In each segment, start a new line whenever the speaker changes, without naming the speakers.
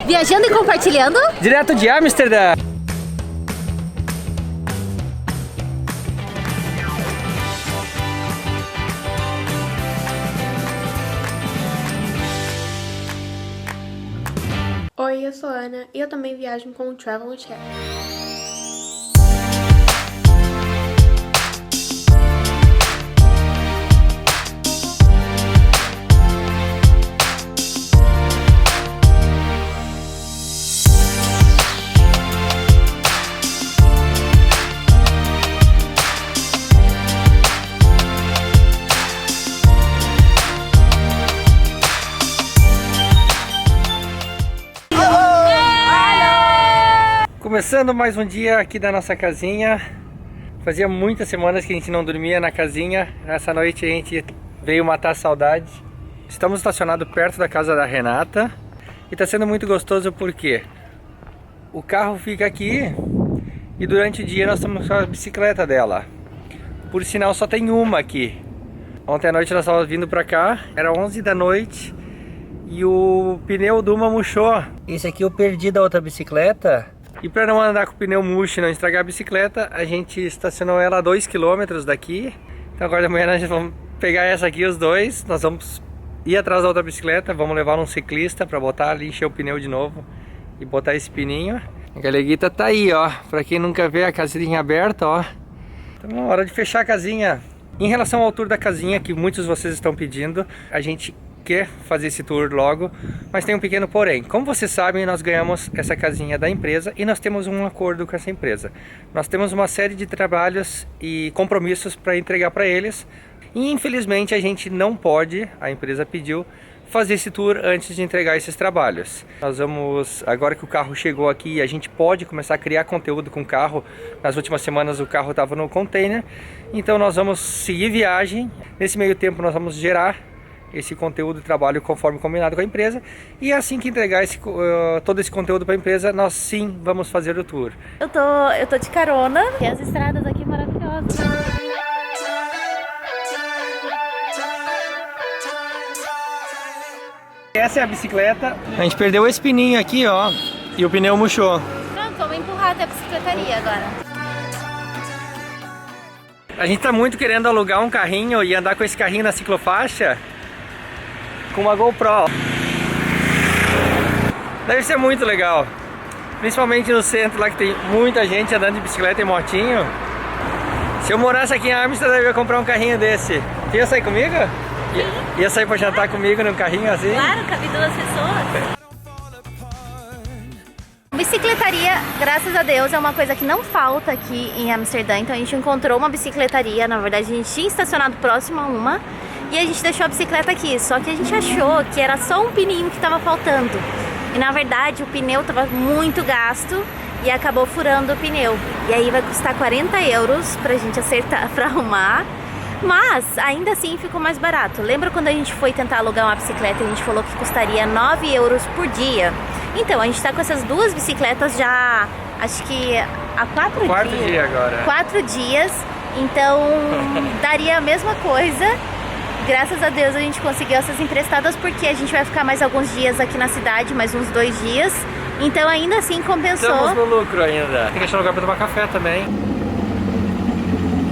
Viajando e compartilhando.
Direto de Amsterdã.
Oi, eu sou a Ana e eu também viajo com o Travel with Cher.
Começando mais um dia aqui da nossa casinha. Fazia muitas semanas que a gente não dormia na casinha. Essa noite a gente veio matar a saudade. Estamos estacionados perto da casa da Renata. E está sendo muito gostoso porque o carro fica aqui e durante o dia nós estamos com a bicicleta dela. Por sinal só tem uma aqui. Ontem à noite nós estávamos vindo para cá, era 11 da noite e o pneu de uma murchou. Esse aqui eu perdi da outra bicicleta. E para não andar com o pneu murcho e não estragar a bicicleta, a gente estacionou ela a 2 km daqui. Então agora de manhã nós vamos pegar essa aqui, os dois. Nós vamos ir atrás da outra bicicleta, vamos levar um ciclista para botar ali, encher o pneu de novo e botar esse pininho. A galeguita tá aí, ó. Para quem nunca vê a casinha aberta, ó. Então é hora de fechar a casinha. Em relação ao tour da casinha, que muitos de vocês estão pedindo, a gente quer fazer esse tour logo, mas tem um pequeno porém. Como vocês sabem, nós ganhamos essa casinha da empresa e nós temos um acordo com essa empresa. Nós temos uma série de trabalhos e compromissos para entregar para eles e infelizmente a gente não pode, a empresa pediu, fazer esse tour antes de entregar esses trabalhos. Nós vamos, agora que o carro chegou aqui, a gente pode começar a criar conteúdo com o carro. Nas últimas semanas o carro estava no container, então nós vamos seguir viagem. Nesse meio tempo nós vamos gerar esse conteúdo de trabalho conforme combinado com a empresa, e assim que entregar todo esse conteúdo para a empresa, nós sim vamos fazer o tour.
Eu tô de carona e as estradas aqui maravilhosas.
Essa é a bicicleta. A gente perdeu esse pininho aqui, ó, e o pneu murchou.
Pronto, vamos empurrar até a bicicletaria agora.
A gente tá muito querendo alugar um carrinho e andar com esse carrinho na ciclofaixa com uma GoPro. Deve ser muito legal, principalmente no centro lá que tem muita gente andando de bicicleta e motinho. Se eu morasse aqui em Amsterdã, eu ia comprar um carrinho desse. Você ia sair comigo? Ia sair pra jantar comigo num carrinho assim?
Claro, cabe 2 pessoas. Bicicletaria, graças a Deus, é uma coisa que não falta aqui em Amsterdã. Então a gente encontrou uma bicicletaria, na verdade a gente tinha estacionado próximo a uma e a gente deixou a bicicleta aqui. Só que a gente achou que era só um pininho que estava faltando. E na verdade o pneu estava muito gasto e acabou furando o pneu. E aí vai custar 40 euros pra gente acertar, pra arrumar. Mas ainda assim ficou mais barato. Lembra quando a gente foi tentar alugar uma bicicleta e a gente falou que custaria 9 euros por dia? Então, a gente tá com essas 2 bicicletas já, acho que há 4 dias.
4 dias agora.
4 dias, então daria a mesma coisa. Graças a Deus a gente conseguiu essas emprestadas porque a gente vai ficar mais alguns dias aqui na cidade, mais uns 2 dias. Então ainda assim compensou.
Estamos no lucro ainda. Tem que achar um lugar pra tomar café também.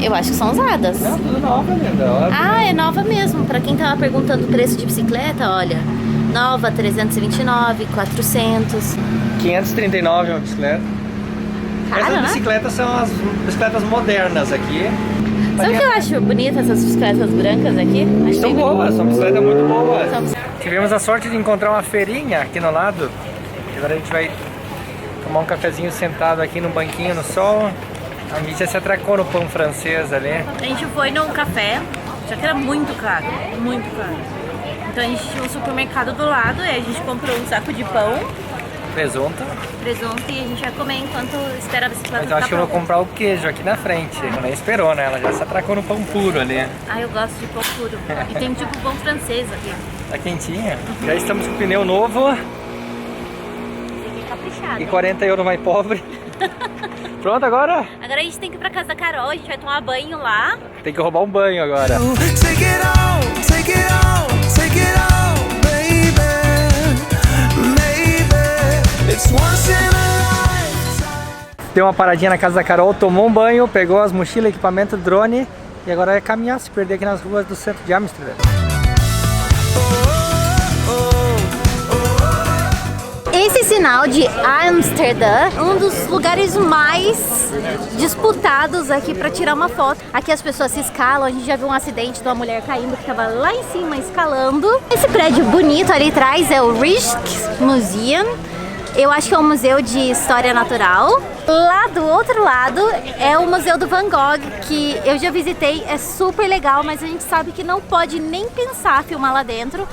Eu acho que são usadas.
Não, tudo nova, linda. Óbvio.
Ah, é nova mesmo. Pra quem tava perguntando o preço de bicicleta, olha. Nova, 329, 400.
539 uma bicicleta.
Caro,
Essas
né?
bicicletas são as bicicletas modernas aqui.
Sabe o que eu acho bonito essas bicicletas brancas aqui? Acho
São
bem
boas, são bicicletas muito boas.
São-
Tivemos a sorte de encontrar uma feirinha aqui no lado. Agora a gente vai tomar um cafezinho sentado aqui no banquinho no sol. A Mícia se atracou no pão francês ali.
A gente foi num café, só que era muito caro, muito caro. Então a gente tinha um supermercado do lado e a gente comprou um saco de pão,
Presunto.
presunto e a gente vai comer enquanto espera a bicicleta
Mas eu acho que eu vou
pronta.
comprar o queijo aqui na frente. Ela nem esperou, né? Ela já se atracou no pão puro ali.
Ah, eu gosto de pão puro. E tem tipo pão francês aqui.
Tá quentinha. Já estamos com o pneu novo
Fiquei caprichado.
e 40 euros mais pobre. Pronto agora?
Agora a gente tem que ir pra casa da Carol, a gente vai tomar banho lá.
Tem que roubar um banho agora.
Take it all, take it all, take it all, baby, baby. It's once in a lifetime.
Deu uma paradinha na casa da Carol, tomou um banho, pegou as mochilas, equipamento, drone e agora é caminhar, se perder aqui nas ruas do centro de Amsterdã.
Esse sinal de Amsterdã, um dos lugares mais disputados aqui para tirar uma foto. Aqui as pessoas se escalam, a gente já viu um acidente de uma mulher caindo que estava lá em cima escalando. Esse prédio bonito ali atrás é o Rijksmuseum. Eu acho que é um museu de história natural. Lá do outro lado é o Museu do Van Gogh, que eu já visitei, é super legal, mas a gente sabe que não pode nem pensar filmar lá dentro.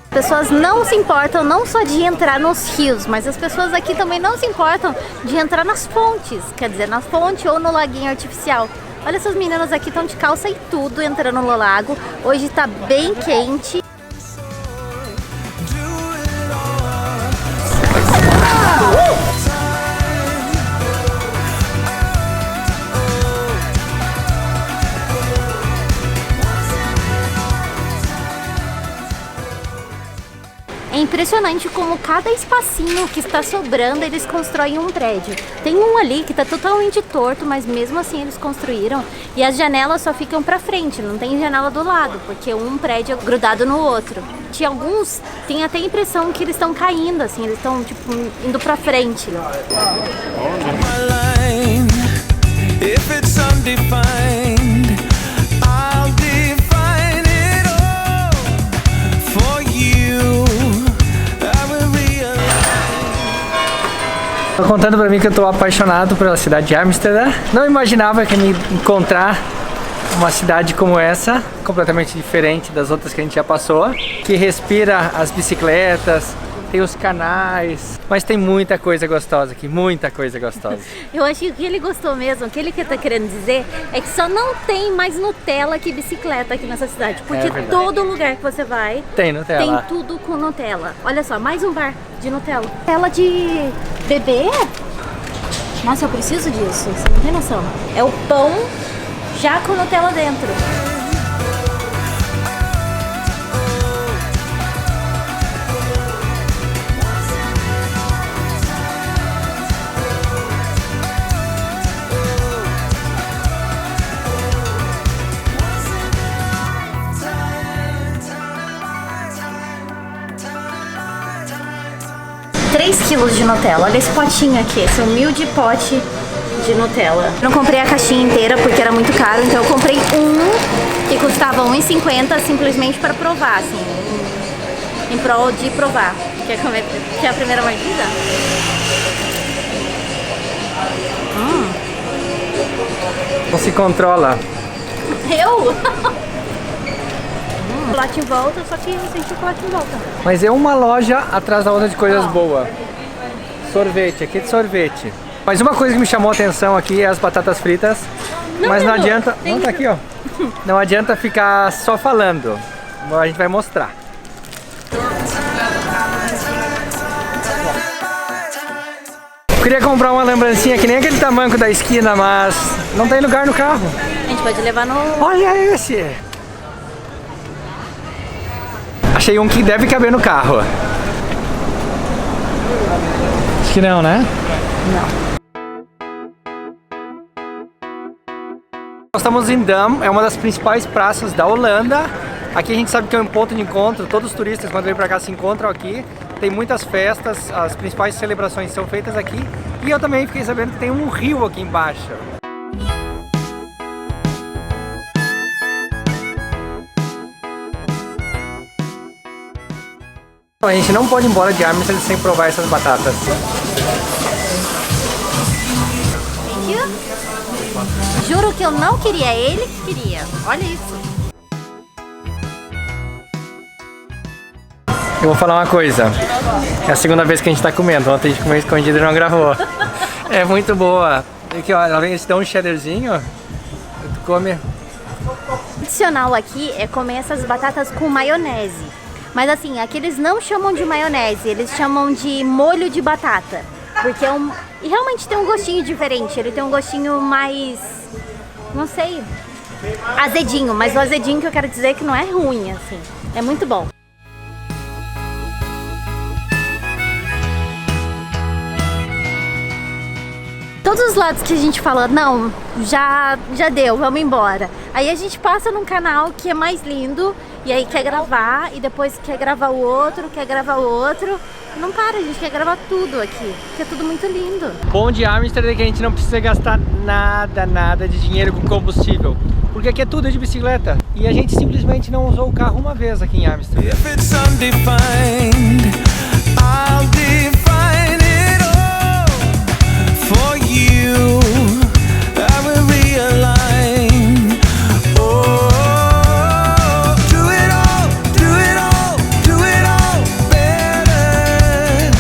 As pessoas não se importam não só de entrar nos rios, mas as pessoas aqui também não se importam de entrar nas fontes, quer dizer, na fonte ou no laguinho artificial. Olha, essas meninas aqui estão de calça e tudo entrando no lago. Hoje tá bem quente. É impressionante como cada espacinho que está sobrando, eles constroem um prédio. Tem um ali que está totalmente torto, mas mesmo assim eles construíram. E as janelas só ficam para frente, não tem janela do lado, porque um prédio é grudado no outro. Tinha alguns, tem até a impressão que eles estão caindo, assim, eles estão tipo indo para frente.
If it's undefined, I'll define it all for you. I will realize.
Tô contando pra mim que eu tô apaixonado pela cidade de Amsterdã. Não imaginava que ia me encontrar uma cidade como essa, completamente diferente das outras que a gente já passou, que respira as bicicletas, tem os canais, mas tem muita coisa gostosa aqui, muita coisa gostosa.
Eu acho que o que ele gostou mesmo, o que ele tá querendo dizer é que só não tem mais Nutella que bicicleta aqui nessa cidade, porque todo lugar que você vai
Tem Nutella.
tem tudo com Nutella. Olha só, mais um bar de Nutella. Nutella de bebê? Nossa, eu preciso disso, você não tem noção. É o pão já com Nutella dentro. Quilos de Nutella. Olha esse potinho aqui, esse humilde pote de Nutella. Eu não comprei a caixinha inteira porque era muito caro, então eu comprei um que custava R$1,50 simplesmente para provar, assim, em prol de provar. Quer comer? Quer a primeira mordida?
Não se controla.
Eu? Chocolate em volta, só que sem chocolate em volta.
Mas é uma loja atrás da outra de coisas boas. Sorvete, aqui é de sorvete. Mas uma coisa que me chamou a atenção aqui é as batatas fritas. Mas não adianta... Não, tá aqui, ó. Não adianta ficar só falando. A gente vai mostrar. Eu queria comprar uma lembrancinha que nem aquele tamanco da esquina, mas não tem lugar no carro.
A gente pode levar no...
Olha esse! Achei um que deve caber no carro. Acho que não, né? Nós estamos em Dam, é uma das principais praças da Holanda. Aqui a gente sabe que é um ponto de encontro, todos os turistas quando vêm pra cá se encontram aqui. Tem muitas festas, as principais celebrações são feitas aqui. E eu também fiquei sabendo que tem um rio aqui embaixo. A gente não pode ir embora de Amsterdã sem provar essas batatas.
Thank you. Juro que eu não queria, ele que queria. Olha isso.
Eu vou falar uma coisa. É a segunda vez que a gente tá comendo. Ontem a gente comeu escondido e não gravou. É muito boa. Aqui, ó, ela vem te dá um cheddarzinho. Tu come.
O tradicional aqui é comer essas batatas com maionese. Mas assim, aqui eles não chamam de maionese, eles chamam de molho de batata. Porque é um... E realmente tem um gostinho diferente, ele tem um gostinho mais... Não sei... azedinho, mas o azedinho que eu quero dizer é que não é ruim, assim. É muito bom. todos os lados que a gente fala, não, já deu, vamos embora. Aí a gente passa num canal que é mais lindo, e aí quer gravar, e depois quer gravar o outro, Não para, a gente quer gravar tudo aqui, porque é tudo muito lindo.
Bom de Amsterdã é que a gente não precisa gastar nada de dinheiro com combustível, porque aqui é tudo de bicicleta. E a gente simplesmente não usou o carro uma vez aqui em Amsterdã.
If it's undefined, I'll define it all for you. I will realign. Oh, do it all better.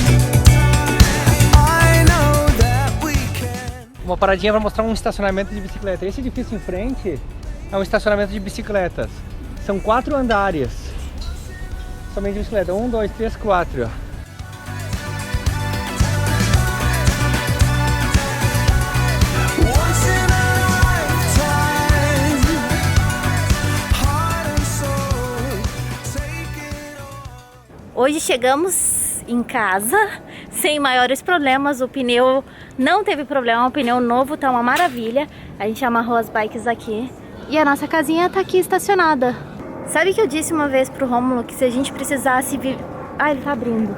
I know that we can.
Uma paradinha para mostrar um estacionamento de bicicleta. Esse edifício em frente é um estacionamento de bicicletas. São 4 andares. Somente de bicicleta. 1, 2, 3, 4.
Once in a lifetime, heart and soul, take it all.
Hoje chegamos em casa sem maiores problemas, o pneu não teve problema, o pneu novo tá uma maravilha. A gente amarrou as bikes aqui e a nossa casinha tá aqui estacionada. Sabe que eu disse uma vez pro Rômulo que se a gente precisasse Ah, ele tá abrindo.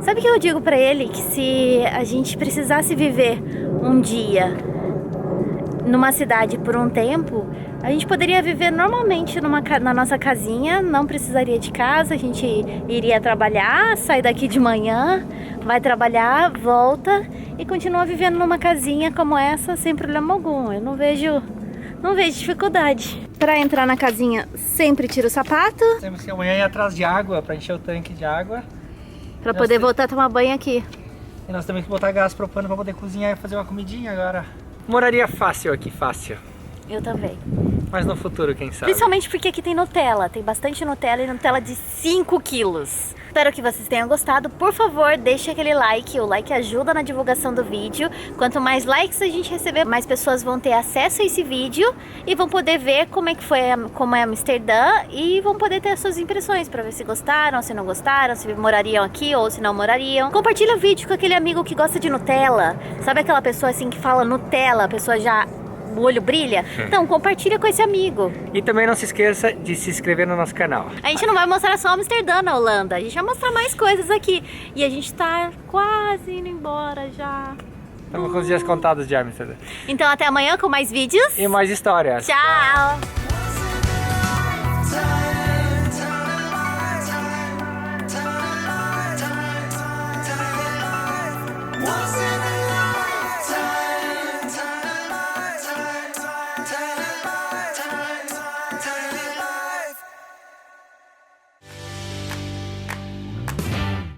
Sabe que eu digo pra ele que se a gente precisasse viver um dia numa cidade por um tempo, a gente poderia viver normalmente na nossa casinha, não precisaria de casa, a gente iria trabalhar, sai daqui de manhã, vai trabalhar, volta e continua vivendo numa casinha como essa sem problema algum. Eu não vejo dificuldade. Para entrar na casinha, sempre tira o sapato.
Temos que amanhã ir atrás de água para encher o tanque de água.
Para poder voltar a tomar banho aqui.
E nós temos que botar gás propano para poder cozinhar e fazer uma comidinha agora. Moraria fácil aqui, fácil.
Eu também.
Mas no futuro, quem sabe?
Principalmente porque aqui tem Nutella, tem bastante Nutella e Nutella de 5 quilos. Espero que vocês tenham gostado. Por favor, deixe aquele like, o like ajuda na divulgação do vídeo. Quanto mais likes a gente receber, mais pessoas vão ter acesso a esse vídeo e vão poder ver como é que foi, como é Amsterdã e vão poder ter as suas impressões para ver se gostaram, se não gostaram, se morariam aqui ou se não morariam. Compartilha o vídeo com aquele amigo que gosta de Nutella. Sabe aquela pessoa assim que fala Nutella, a pessoa já... o olho brilha? Então compartilha com esse amigo.
E também não se esqueça de se inscrever no nosso canal.
A gente não vai mostrar só Amsterdã na Holanda, a gente vai mostrar mais coisas aqui. E a gente tá quase indo embora já.
Estamos com os dias contados de Amsterdã.
Então até amanhã com mais vídeos.
E mais histórias.
Tchau!